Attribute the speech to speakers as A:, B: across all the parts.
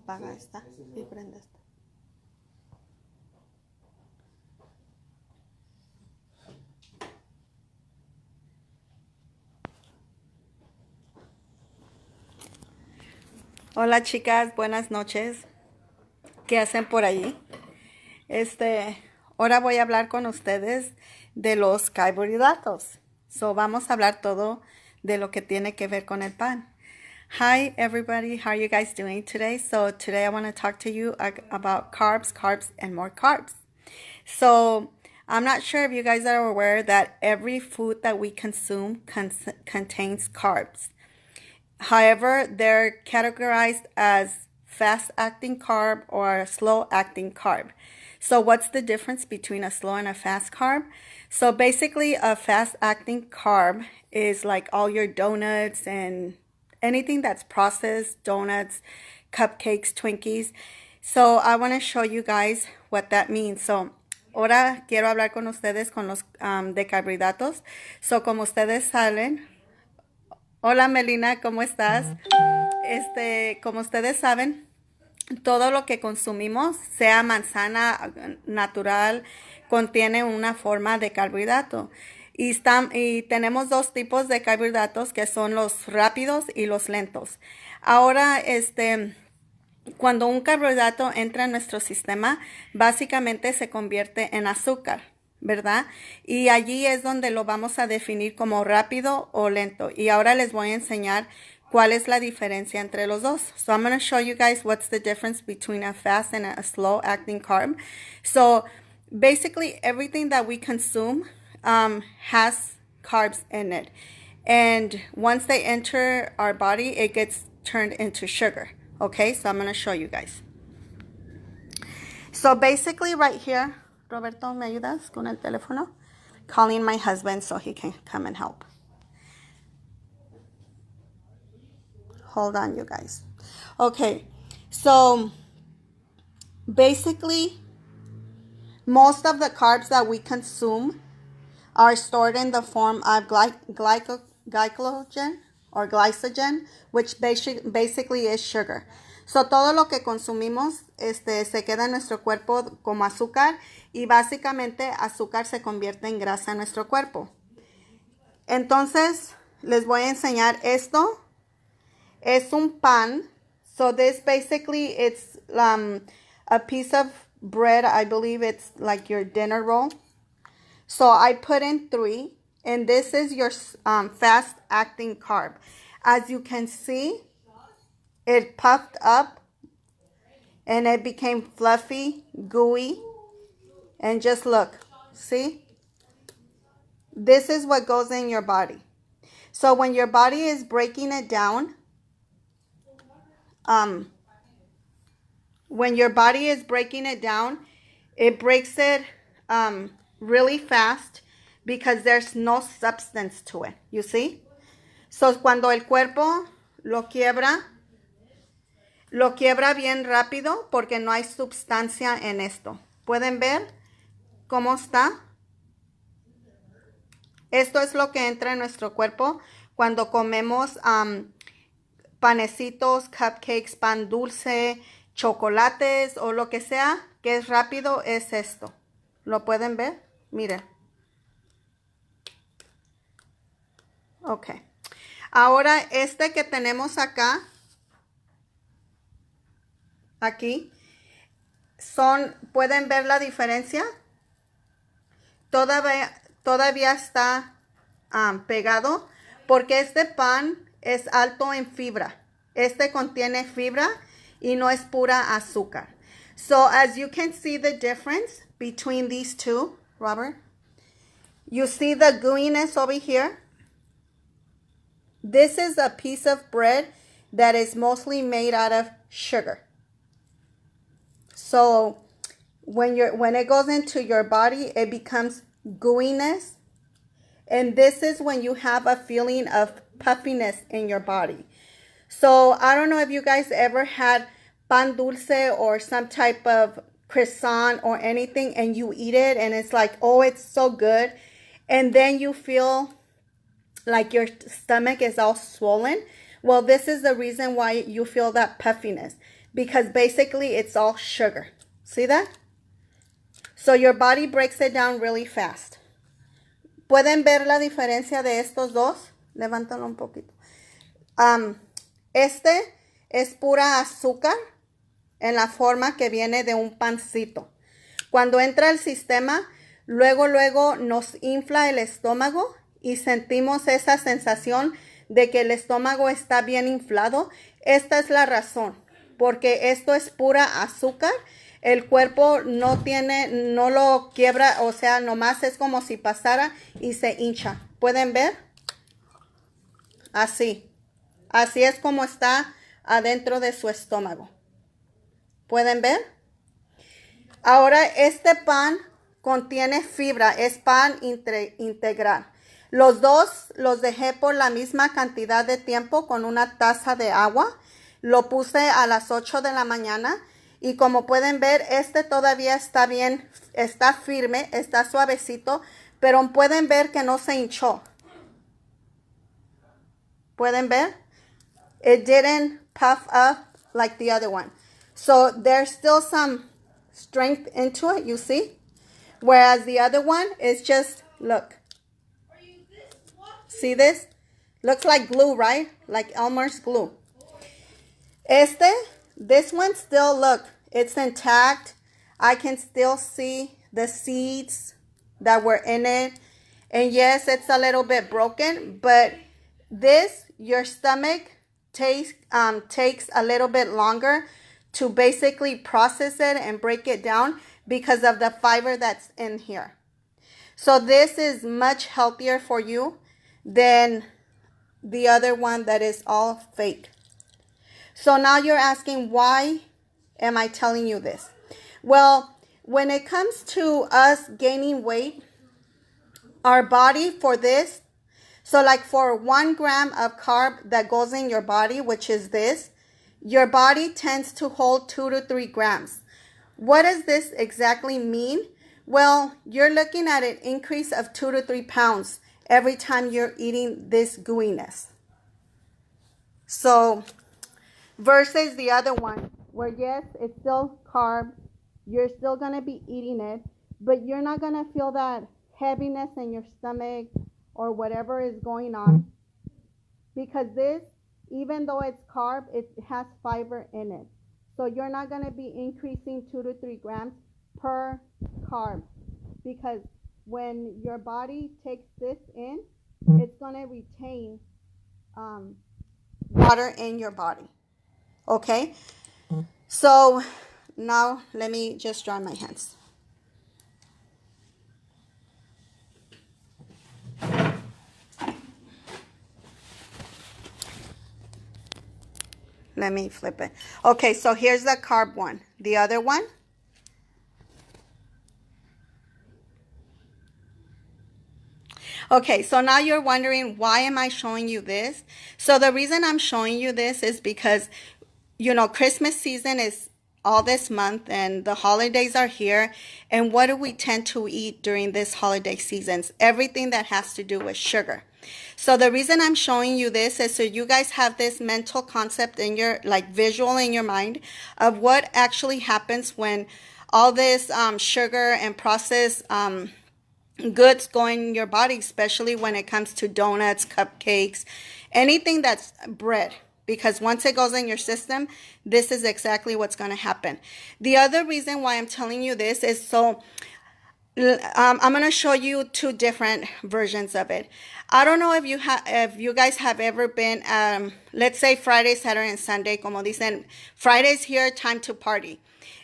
A: Apaga esta y prende esta. Hola chicas, buenas noches. ¿Qué hacen por allí? Ahora voy a hablar con ustedes de los carbohidratos. Vamos a hablar todo de lo que tiene que ver con el pan. Hi everybody, how are you guys doing today? Today I want to talk to you about carbs, and more carbs. I'm not sure if you guys are aware that every food that we consume contains carbs. However, they're categorized as fast-acting carb or a slow-acting carb. So what's the difference between a slow and a fast carb? So basically, a fast-acting carb is like all your donuts and anything that's processed, donuts, cupcakes, Twinkies. So I want to show you guys what that means. So ahora quiero hablar con ustedes con los de carbohidratos. So como ustedes saben, hola Melina, ¿cómo estás? Como ustedes saben, todo lo que consumimos, sea manzana natural, contiene una forma de carbohidrato. Y tenemos dos tipos de carbohidratos que son los rápidos y los lentos. Ahora, cuando un carbohidrato entra en nuestro sistema, básicamente se convierte en azúcar, ¿verdad? Y allí es donde lo vamos a definir como rápido o lento. Y ahora les voy a enseñar cuál es la diferencia entre los dos. So I'm going to show you guys what's the difference between a fast and a slow acting carb. So basically everything that we consume has carbs in it. And once they enter our body, it gets turned into sugar. Okay, so I'm going to show you guys. So basically right here, Roberto, ¿me ayudas con el teléfono? Calling my husband so he can come and help. Hold on, you guys. Okay, so basically most of the carbs that we consume are stored in the form of glycogen or glycogen, which basically is sugar. So todo lo que consumimos se queda en nuestro cuerpo como azúcar y básicamente azúcar se convierte en grasa en nuestro cuerpo. Entonces les voy a enseñar esto. Es un pan. So this basically it's a piece of bread. I believe it's like your dinner roll. So I put in 3, and this is your fast-acting carb. As you can see, it puffed up, and it became fluffy, gooey, and just look, see? This is what goes in your body. So when your body is breaking it down, it breaks it really fast because there's no substance to it, you see? So cuando el cuerpo lo quiebra bien rápido porque no hay sustancia en esto. ¿Pueden ver cómo está? Esto es lo que entra en nuestro cuerpo cuando comemos panecitos, cupcakes, pan dulce, chocolates o lo que sea que es rápido, es esto. ¿Lo pueden ver? Miren. Ok. Ahora que tenemos acá, aquí, ¿pueden ver la diferencia? Todavía está pegado porque este pan es alto en fibra. Contiene fibra y no es pura azúcar. So as you can see the difference between these two, Robert, you see the gooiness over here? This is a piece of bread that is mostly made out of sugar. So when it goes into your body, it becomes gooiness. And this is when you have a feeling of puffiness in your body. So I don't know if you guys ever had pan dulce or some type of croissant or anything and you eat it and it's like, oh, it's so good. And then you feel like your stomach is all swollen. Well, this is the reason why you feel that puffiness. because basically it's all sugar. See that? So your body breaks it down really fast. ¿Pueden ver la diferencia de estos dos? Levántalo un poquito. Este es pura azúcar en la forma que viene de un pancito. Cuando entra al sistema, luego nos infla el estómago y sentimos esa sensación de que el estómago está bien inflado. Esta es la razón, porque esto es pura azúcar. El cuerpo no lo quiebra, o sea, nomás es como si pasara y se hincha. ¿Pueden ver? Así. Así es como está adentro de su estómago. ¿Pueden ver? Ahora este pan contiene fibra, es pan integral. Los dos los dejé por la misma cantidad de tiempo con una taza de agua. Lo puse a las 8 de la mañana y como pueden ver, este todavía está bien, está firme, está suavecito, pero pueden ver que no se hinchó. ¿Pueden ver? It didn't puff up like the other one. So there's still some strength into it, you see? Whereas the other one is just, look. See this? Looks like glue, right? Like Elmer's glue. This one still, look, it's intact. I can still see the seeds that were in it. And yes, it's a little bit broken, but this, your stomach takes a little bit longer to basically process it and break it down because of the fiber that's in here. So this is much healthier for you than the other one that is all fake. So now you're asking, why am I telling you this? Well, when it comes to us gaining weight, our body for this, so like for 1 gram of carb that goes in your body, which is this, your body tends to hold 2 to 3 grams. What does this exactly mean? Well, you're looking at an increase of 2 to 3 pounds every time you're eating this gooiness. So, versus the other one, where yes, it's still carb, you're still going to be eating it, but you're not going to feel that heaviness in your stomach or whatever is going on. Because this, even though it's carb, it has fiber in it. So you're not going to be increasing 2 to 3 grams per carb. Because when your body takes this in, it's going to retain water in your body. Okay? So now let me just dry my hands. Let me flip it. Okay, so here's the carb one. The other one. Okay, so now you're wondering, why am I showing you this? So the reason I'm showing you this is because, you know, Christmas season is all this month and the holidays are here. And what do we tend to eat during this holiday seasons? Everything that has to do with sugar. So the reason I'm showing you this is so you guys have this mental concept in your, like visual in your mind of what actually happens when all this sugar and processed goods go in your body, especially when it comes to donuts, cupcakes, anything that's bread. Because once it goes in your system, this is exactly what's going to happen. The other reason why I'm telling you this is so I'm going to show you 2 different versions of it. I don't know if you guys have ever been, let's say Friday, Saturday, and Sunday, como dicen, Friday's here, time to party.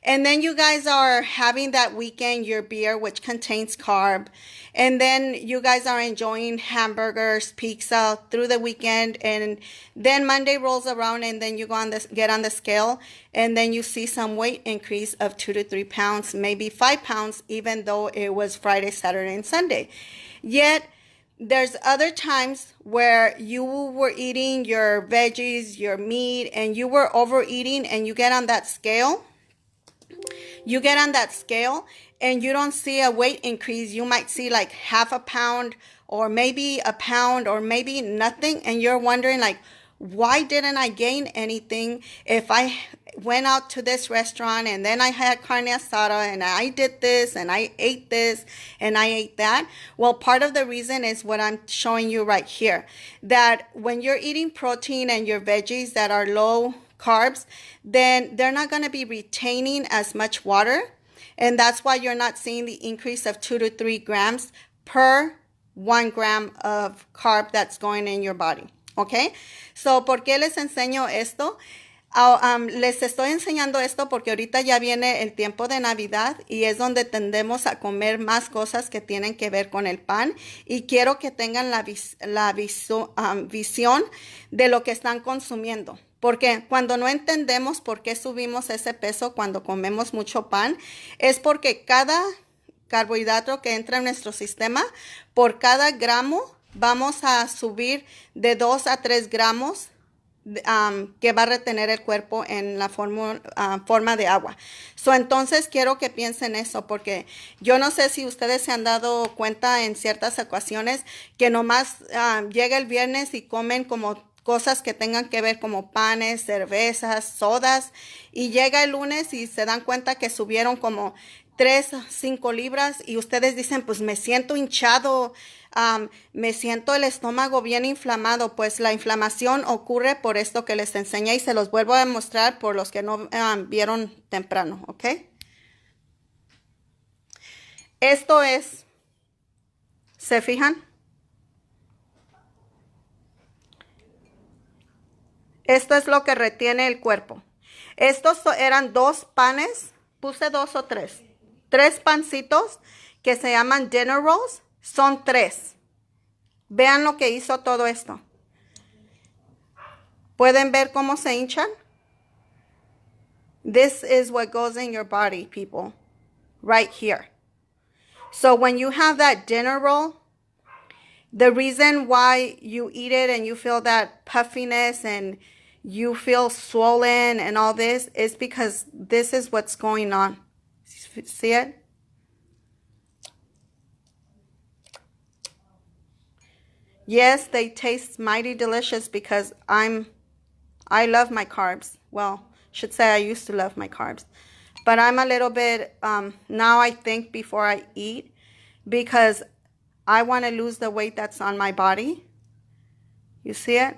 A: And then you guys are having that weekend your beer, which contains carb. And then you guys are enjoying hamburgers, pizza through the weekend. And then Monday rolls around and then you go get on the scale. And then you see some weight increase of 2 to 3 pounds, maybe 5 pounds, even though it was Friday, Saturday, and Sunday. Yet, there's other times where you were eating your veggies, your meat, and you were overeating and you get on that scale. You get on that scale and you don't see a weight increase. You might see like half a pound or maybe a pound or maybe nothing. And you're wondering like, why didn't I gain anything if I went out to this restaurant and then I had carne asada and I did this and I ate this and I ate that? Well, part of the reason is what I'm showing you right here, that when you're eating protein and your veggies that are low carbs, then they're not going to be retaining as much water. And that's why you're not seeing the increase of 2 to 3 grams per 1 gram of carb that's going in your body. Okay? So, ¿por qué les enseño esto? Les estoy enseñando esto porque ahorita ya viene el tiempo de Navidad y es donde tendemos a comer más cosas que tienen que ver con el pan, y quiero que tengan la visión de lo que están consumiendo. Porque cuando no entendemos por qué subimos ese peso cuando comemos mucho pan, es porque cada carbohidrato que entra en nuestro sistema, por cada gramo vamos a subir de 2 a 3 gramos que va a retener el cuerpo en la forma de agua. Entonces quiero que piensen eso, porque yo no sé si ustedes se han dado cuenta en ciertas ocasiones que nomás llega el viernes y comen como cosas que tengan que ver como panes, cervezas, sodas, y llega el lunes y se dan cuenta que subieron como 3, 5 libras y ustedes dicen, pues me siento hinchado, me siento el estómago bien inflamado. Pues la inflamación ocurre por esto que les enseñé y se los vuelvo a mostrar por los que no vieron temprano, ¿ok? Esto es, ¿se fijan? Esto es lo que retiene el cuerpo. Estos eran 2 panes, puse 2 o 3. 3 pancitos que se llaman dinner rolls, son 3. Vean lo que hizo todo esto. ¿Pueden ver cómo se hinchan? This is what goes in your body, people, right here. So when you have that dinner roll, the reason why you eat it and you feel that puffiness and you feel swollen and all this is because this is what's going on. See it? Yes, they taste mighty delicious because I love my carbs. Well, should say I used to love my carbs. But I'm a little bit, now I think before I eat, because I want to lose the weight that's on my body. You see it?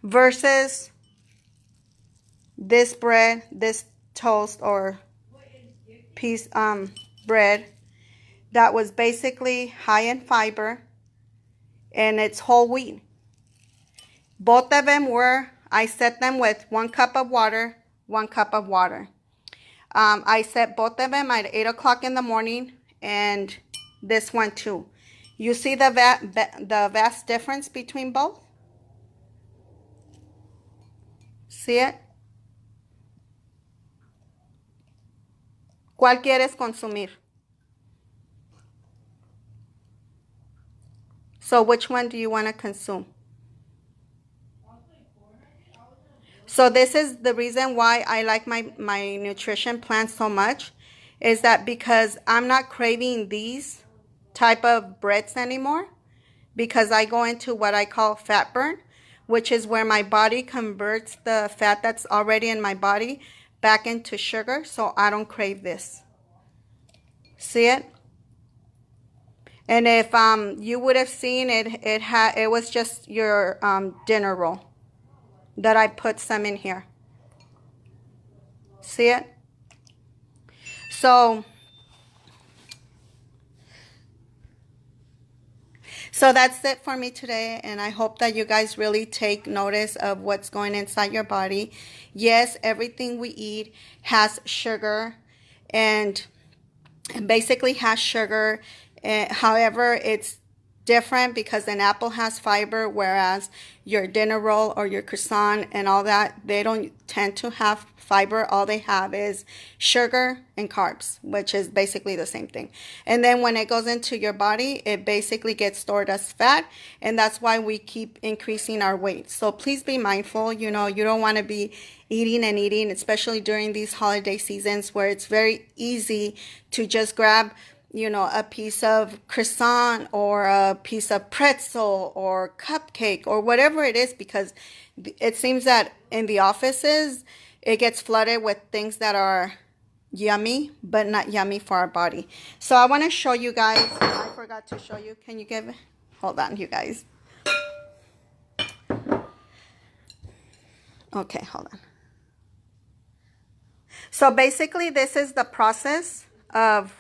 A: Versus this bread, this toast or piece bread that was basically high in fiber and it's whole wheat. Both of them were, I set them with 1 cup of water, 1 cup of water. I set both of them at 8 o'clock in the morning, and this one too. You see the vast difference between both? See it? ¿Cuál quieres consumir? So which one do you want to consume? So this is the reason why I like my nutrition plan so much, is that because I'm not craving these type of breads anymore, because I go into what I call fat burn, which is where my body converts the fat that's already in my body back into sugar, so I don't crave this. See it? And if you would have seen it, it was just your dinner roll that I put some in here. See it? So that's it for me today, and I hope that you guys really take notice of what's going inside your body. Yes, everything we eat has sugar, and basically has sugar. However, it's different because an apple has fiber, whereas your dinner roll or your croissant and all that, they don't tend to have fiber. All they have is sugar and carbs, which is basically the same thing. And then when it goes into your body, it basically gets stored as fat, and that's why we keep increasing our weight. So please be mindful. You know, you don't want to be eating and eating, especially during these holiday seasons where it's very easy to just grab you know, a piece of croissant or a piece of pretzel or cupcake or whatever it is, because it seems that in the offices it gets flooded with things that are yummy but not yummy for our body. So I want to show you guys. I forgot to show you. Can you give it? Hold on, you guys. Okay, hold on. So basically this is the process of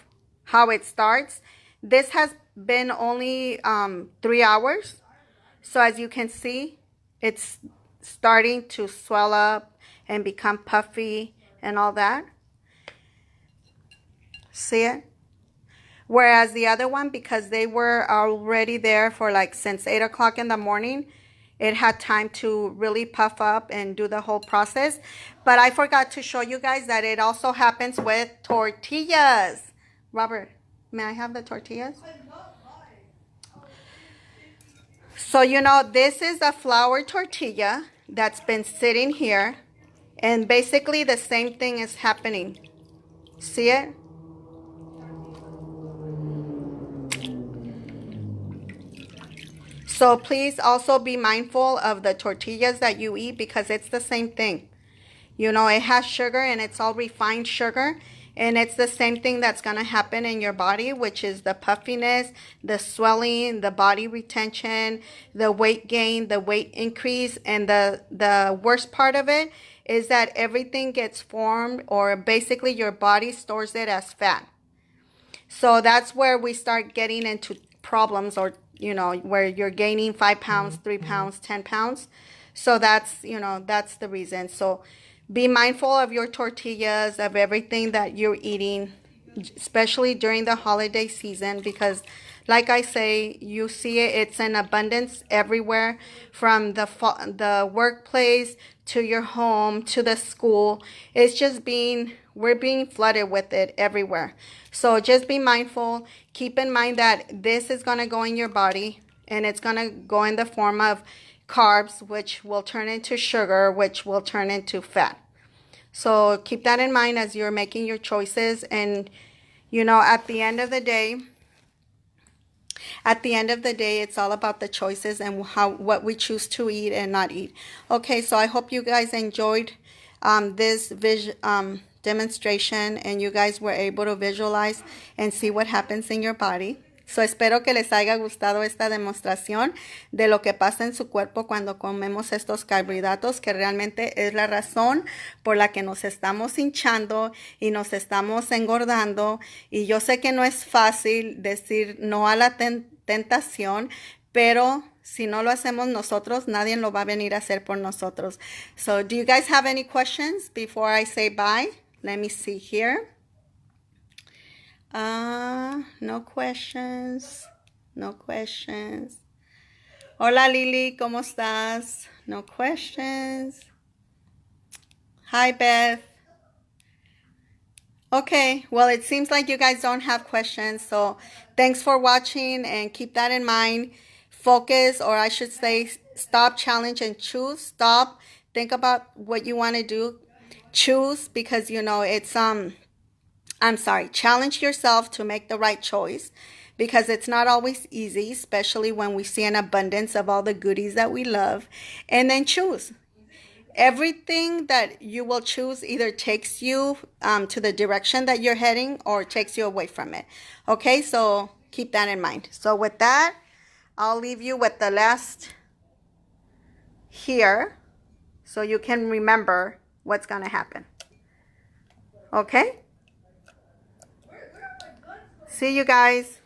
A: how it starts. This has been only 3 hours. So as you can see, it's starting to swell up and become puffy and all that. See it? Whereas the other one, because they were already there for like since 8 o'clock in the morning, it had time to really puff up and do the whole process. But I forgot to show you guys that it also happens with tortillas. Robert, may I have the tortillas? So, you know, this is a flour tortilla that's been sitting here. And basically the same thing is happening. See it? So please also be mindful of the tortillas that you eat, because it's the same thing. You know, it has sugar and it's all refined sugar. And it's the same thing that's going to happen in your body, which is the puffiness, the swelling, the body retention, the weight gain, the weight increase. And the worst part of it is that everything gets formed, or basically your body stores it as fat. So that's where we start getting into problems, or, you know, where you're gaining 5 pounds, 3 pounds, 10 pounds. So that's, you know, that's the reason. So be mindful of your tortillas, of everything that you're eating, especially during the holiday season, because like I say, you see it, it's in abundance everywhere, from the workplace to your home to the school. It's just we're being flooded with it everywhere. So just be mindful. Keep in mind that this is going to go in your body, and it's going to go in the form of carbs, which will turn into sugar, which will turn into fat. So keep that in mind as you're making your choices. And, you know, at the end of the day, it's all about the choices and what we choose to eat and not eat. Okay, so I hope you guys enjoyed this demonstration, and you guys were able to visualize and see what happens in your body. So espero que les haya gustado esta demostración de lo que pasa en su cuerpo cuando comemos estos carbohidratos, que realmente es la razón por la que nos estamos hinchando y nos estamos engordando. Y yo sé que no es fácil decir no a la tentación, pero si no lo hacemos nosotros, nadie lo va a venir a hacer por nosotros. So do you guys have any questions before I say bye? Let me see here. No questions. No questions. Hola Lily, ¿cómo estás? No questions. Hi Beth. Okay, well, it seems like you guys don't have questions. So thanks for watching, and keep that in mind. Focus, or I should say, stop, challenge, and choose. Stop. Think about what you want to do. Choose, because, you know, it's challenge yourself to make the right choice, because it's not always easy, especially when we see an abundance of all the goodies that we love. And then choose. Everything that you will choose either takes you to the direction that you're heading, or takes you away from it. Okay, so keep that in mind. So with that, I'll leave you with the last here, so you can remember what's going to happen. Okay? See you guys.